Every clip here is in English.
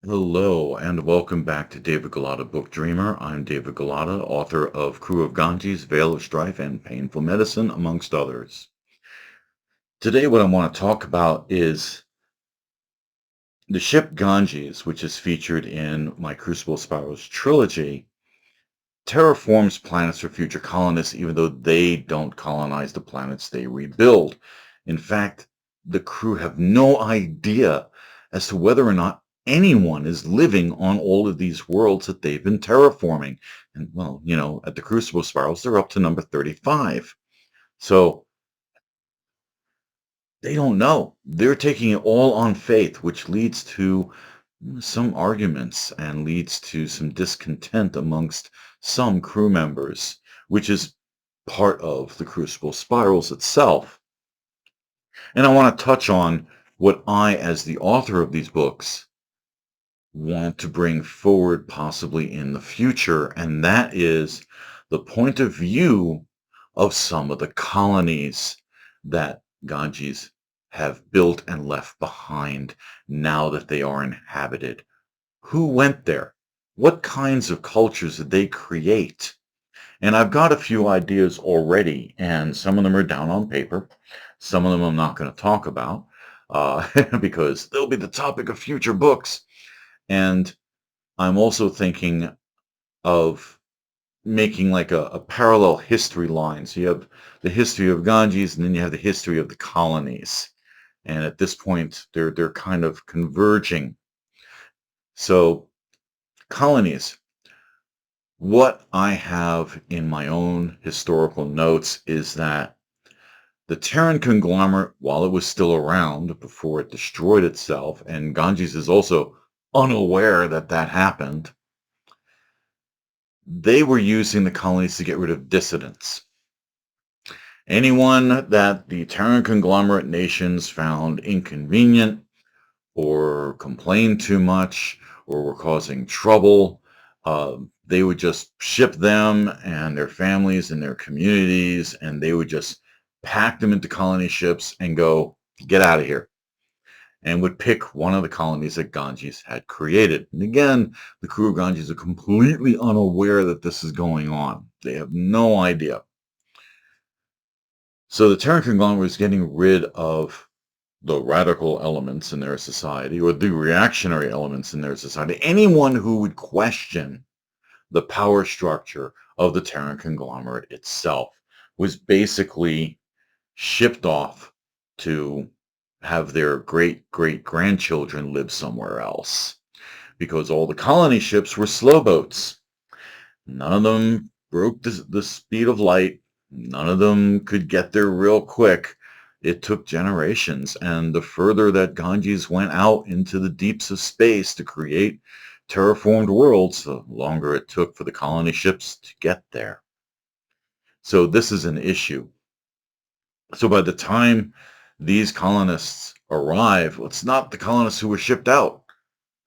Hello and welcome back to David Galata Book Dreamer. I'm David Galata, author of Crew of Ganges, Veil of Strife, and Painful Medicine, amongst others. Today, what I want to talk about is the ship Ganges, which is featured in my Crucible Spirals Trilogy, terraforms planets for future colonists, even though they don't colonize the planets they rebuild. In fact, the crew have no idea as to whether or not anyone is living on all of these worlds that they've been terraforming. And well, at the Crucible Spirals, they're up to number 35. So they don't know. They're taking it all on faith, which leads to some arguments and leads to some discontent amongst some crew members, which is part of the Crucible Spirals itself. And I want to touch on what I, as the author of these books, want to bring forward possibly in the future, and that is the point of view of some of the colonies that Ganges have built and left behind now that they are inhabited. Who went there? What kinds of cultures did they create? And I've got a few ideas already, and some of them are down on paper. Some of them I'm not going to talk about because they'll be the topic of future books. And I'm also thinking of making like a parallel history line. So you have the history of Ganges, and then you have the history of the colonies. And at this point, they're kind of converging. So colonies. What I have in my own historical notes is that the Terran conglomerate, while it was still around before it destroyed itself, and Ganges is also unaware that that happened, they were using the colonies to get rid of dissidents. Anyone that the Terran conglomerate nations found inconvenient or complained too much or were causing trouble, they would just ship them and their families and their communities, and they would just pack them into colony ships and go, get out of here, and would pick one of the colonies that Ganges had created. And again, the crew of Ganges are completely unaware that this is going on. They have no idea. So the Terran conglomerate is getting rid of the radical elements in their society or the reactionary elements in their society. Anyone who would question the power structure of the Terran conglomerate itself was basically shipped off to have their great great grandchildren live somewhere else because all the colony ships were slow boats. None of them broke the speed of light. None of them could get there real quick. It took generations, and the further that Ganges went out into the deeps of space to create terraformed worlds, the longer it took for the colony ships to get there. So this is an issue. So by the time these colonists arrive, well, it's not the colonists who were shipped out.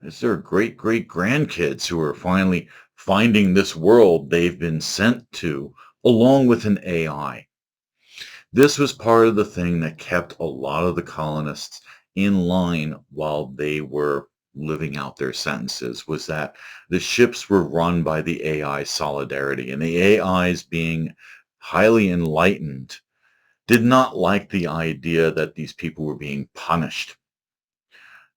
It's their great great grandkids who are finally finding this world they've been sent to, along with an AI. This was part of the thing that kept a lot of the colonists in line while they were living out their sentences, was that the ships were run by the AI solidarity, and the AIs, being highly enlightened, did not like the idea that these people were being punished.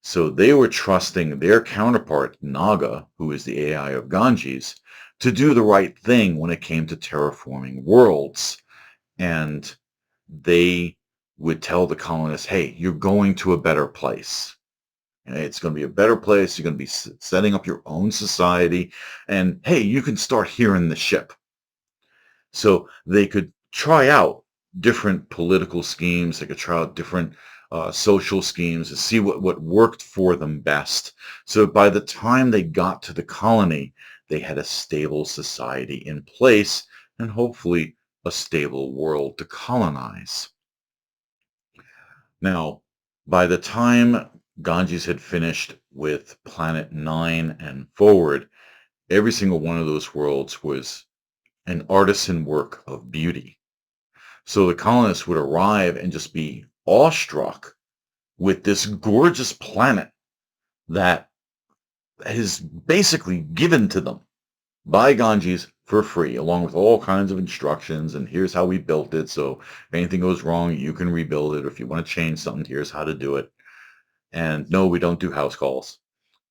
So they were trusting their counterpart, Naga, who is the AI of Ganges, to do the right thing when it came to terraforming worlds. And they would tell the colonists, hey, you're going to a better place. And it's going to be a better place. You're going to be setting up your own society. And hey, you can start here in the ship. So they could try out different political schemes. They could try out different social schemes to see what worked for them best. So by the time they got to the colony, they had a stable society in place and hopefully a stable world to colonize. Now, by the time Ganges had finished with Planet 9 and forward, every single one of those worlds was an artisan work of beauty. So the colonists would arrive and just be awestruck with this gorgeous planet that is basically given to them by Ganges for free, along with all kinds of instructions. And here's how we built it. So if anything goes wrong, you can rebuild it. Or if you want to change something, here's how to do it. And no, we don't do house calls.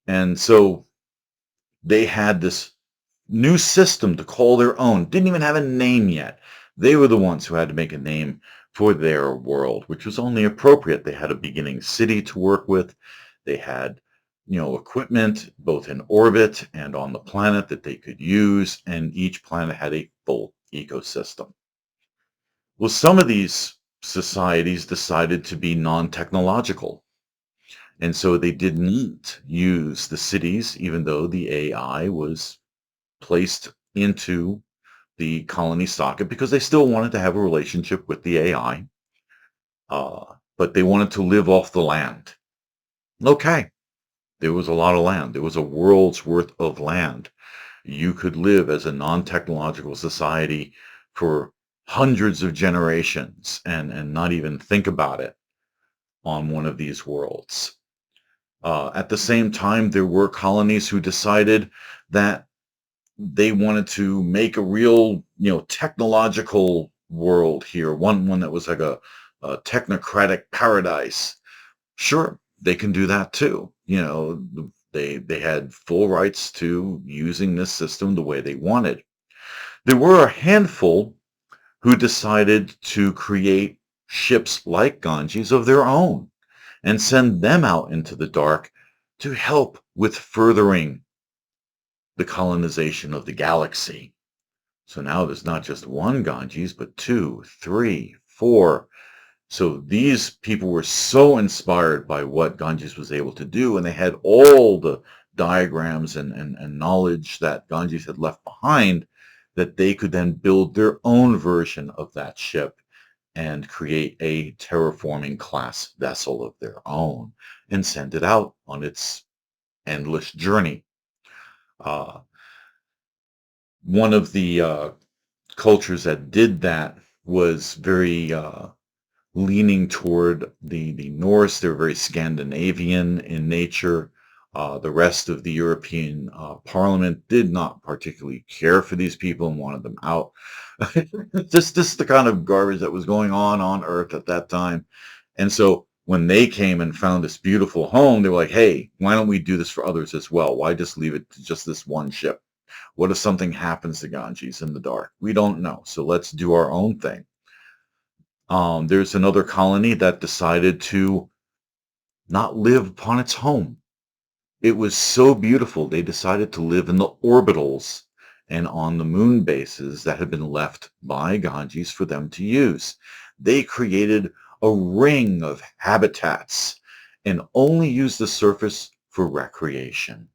And so they had this new system to call their own. Didn't even have a name yet. They were the ones who had to make a name for their world, which was only appropriate. They had a beginning city to work with. They had, equipment both in orbit and on the planet that they could use, and each planet had a full ecosystem. Well, some of these societies decided to be non-technological, and so they didn't use the cities, even though the AI was placed into the colony socket, because they still wanted to have a relationship with the AI, but they wanted to live off the land. Okay, there was a lot of land. There was a world's worth of land. You could live as a non-technological society for hundreds of generations and not even think about it on one of these worlds. At the same time, there were colonies who decided that they wanted to make a real, technological world here, one that was like a technocratic paradise. Sure, they can do that too. They had full rights to using this system the way they wanted. There were a handful who decided to create ships like Ganges of their own and send them out into the dark to help with furthering the colonization of the galaxy. So now there's not just one Ganges, but two, three, four. So these people were so inspired by what Ganges was able to do, and they had all the diagrams and knowledge that Ganges had left behind, that they could then build their own version of that ship and create a terraforming class vessel of their own and send it out on its endless journey. Uh, One of the cultures that did that was very leaning toward the Norse. They're very Scandinavian in nature. The rest of the European Parliament did not particularly care for these people and wanted them out. This is the kind of garbage that was going on Earth at that time. And so when they came and found this beautiful home, they were like, hey, why don't we do this for others as well? Why just leave it to just this one ship? What if something happens to Ganges in the dark? We don't know. So let's do our own thing. There's another colony that decided to not live upon its home. It was so beautiful, they decided to live in the orbitals and on the moon bases that had been left by Ganges for them to use. They created a ring of habitats and only used the surface for recreation.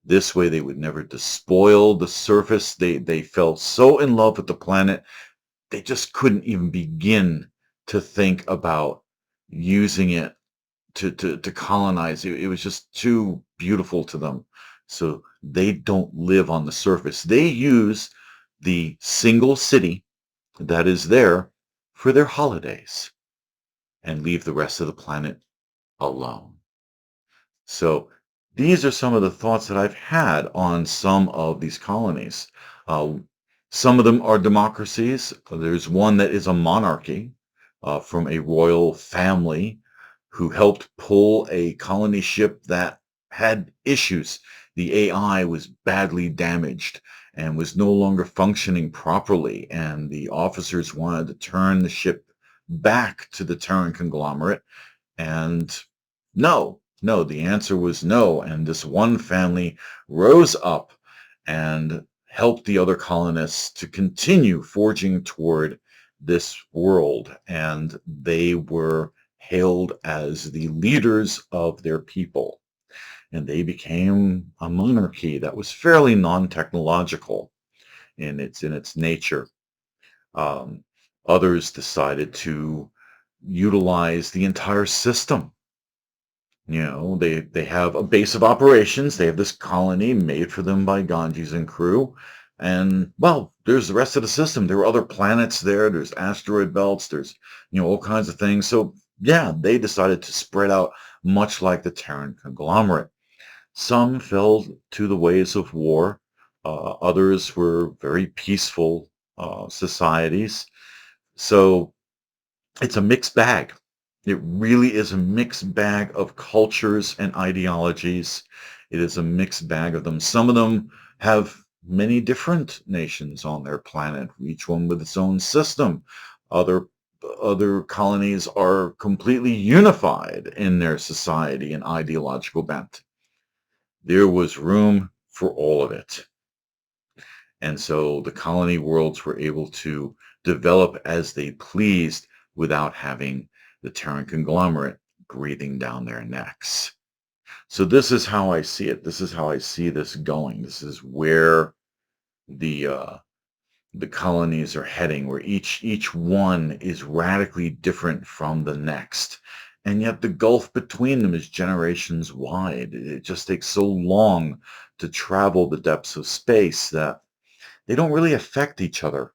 This way they would never despoil the surface. They fell so in love with the planet, they just couldn't even begin to think about using it to colonize. It was just too beautiful to them. So they don't live on the surface. They use the single city that is there for their holidays and leave the rest of the planet alone. So these are some of the thoughts that I've had on some of these colonies. Uh, some of them are democracies. There's one that is a monarchy from a royal family who helped pull a colony ship that had issues. The AI was badly damaged and was no longer functioning properly, and the officers wanted to turn the ship back to the Terran conglomerate, and no, the answer was no. And this one family rose up and helped the other colonists to continue forging toward this world. And they were hailed as the leaders of their people. And they became a monarchy that was fairly non-technological in its nature. Um, Others decided to utilize the entire system. They have a base of operations. They have this colony made for them by Ganges and crew. And, well, there's the rest of the system. There are other planets there. There's asteroid belts. There's, all kinds of things. So, yeah, they decided to spread out much like the Terran conglomerate. Some fell to the ways of war. Others were very peaceful societies. So it's a mixed bag. It really is a mixed bag of cultures and ideologies. It is a mixed bag of them. Some of them have many different nations on their planet, each one with its own system. Other other colonies are completely unified in their society and ideological bent. There was room for all of it. And so the colony worlds were able to develop as they pleased without having the Terran conglomerate breathing down their necks. So this is how I see it. This is how I see this going. This is where the uh, the colonies are heading, where each one is radically different from the next. And yet the gulf between them is generations wide. It just takes so long to travel the depths of space that they don't really affect each other.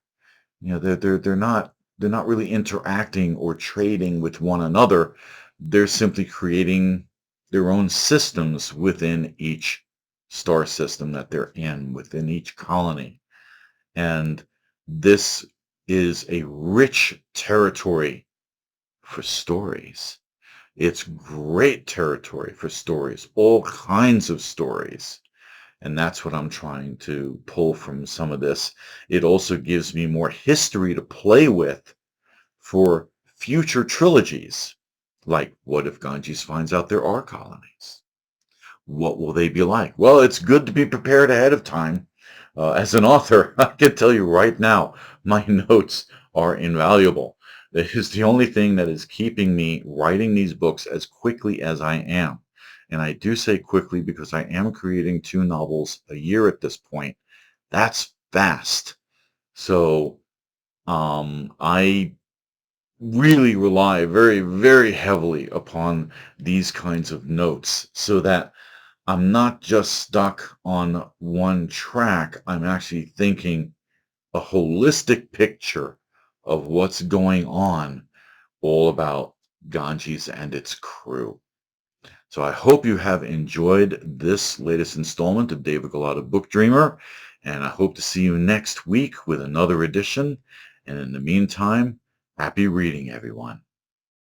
You know, they're not really interacting or trading with one another. They're simply creating their own systems within each star system that they're in, within each colony. And this is a rich territory for stories. It's great territory for stories, all kinds of stories. And that's what I'm trying to pull from some of this. It also gives me more history to play with for future trilogies. Like, what if Ganges finds out there are colonies? What will they be like? Well, it's good to be prepared ahead of time. As an author, I can tell you right now, my notes are invaluable. It is the only thing that is keeping me writing these books as quickly as I am. And I do say quickly because I am creating 2 novels a year at this point. That's fast. So I really rely very, very heavily upon these kinds of notes so that I'm not just stuck on one track. I'm actually thinking a holistic picture of what's going on, all about Ganges and its crew. So I hope you have enjoyed this latest installment of David Galata Book Dreamer, and I hope to see you next week with another edition. And in the meantime, happy reading, everyone.